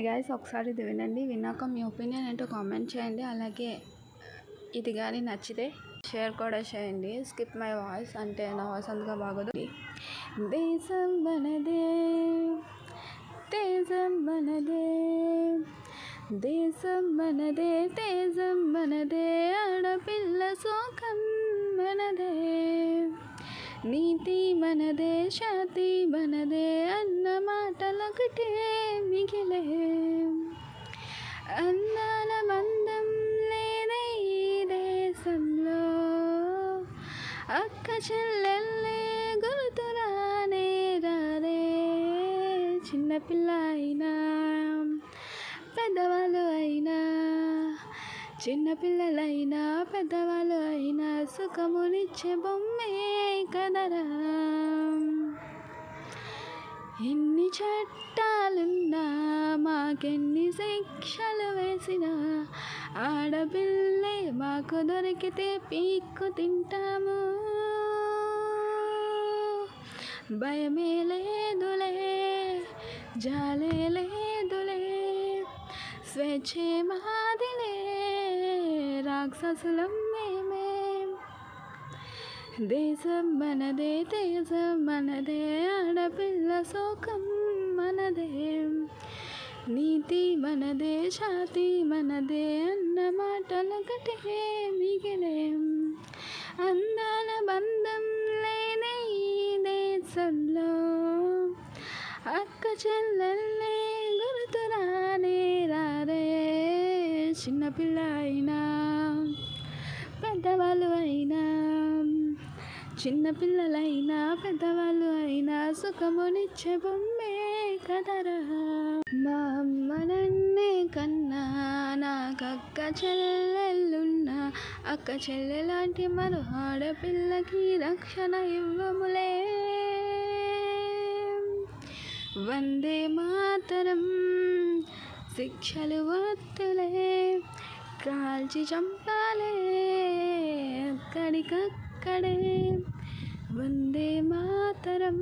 Guys, ఒకసారి ఇది వినండి. విన్నాక మీ ఒపీనియన్ ఏంటో కామెంట్ చేయండి. అలాగే ఇది కానీ నచ్చితే షేర్ కూడా చేయండి. స్కిప్ మై వాయిస్, అంటే నా వాయిస్ అంతగా బాగోదు. దేశం మనదే, తేజం మనదే, దేశం మనదే, తేజం మనదే, ఆడపిల్ల శోకం మనదే, నీతి మనదే, శాతి మనదే, అన్న మాటలొకటే మిగిలే, అందాల బంధం లేదే ఈ దేశంలో, అక్క చెల్లెల్లే గుర్తురానే రారే, చిన్నపిల్ల అయినా పెద్దవాళ్ళు అయినా, చిన్నపిల్లలైనా పెద్దవాళ్ళు అయినా, సుఖమునిచ్చే బొమ్మే కదరా. ఎన్ని చట్టాలున్నా, మాకెన్ని శిక్షలు వేసినా, ఆడపిల్లే మాకు దొరికితే పీక్కు తింటాము. భయమే లేదులే, జాలే లేదులే, స్వేచ్ఛే మాదిలే, రాక్షసులం మేమే. దేశం మనదే, తేజం మనదే, ఆడపిల్ల శోకం మనదే, నీతి మనదే, శాతి మనదే, అన్న మాటలొకటే మిగిలే, అందాల బంధం లేదే ఈ దేశంలో, అక్క చెల్లెల్లే గుర్తురానే రారే, చిన్నపిల్ల అయినా పెద్దవాళ్ళు అయినా, చిన్నపిల్లలైనా పెద్దవాళ్ళు అయినా, సుఖమునిచ్చే బొమ్మే కదరా. మా అమ్మ నన్నే కన్నా, నాకక్క చెల్లెళ్ళున్నా, అక్క చెల్లెలాంటి మరో ఆడపిల్లకి రక్షణ ఇవ్వములే. వందే మాతరం, శిక్షలు వద్దులే, కాల్చి చంపాలే అక్కడికక్కడే. వందే మాతరం.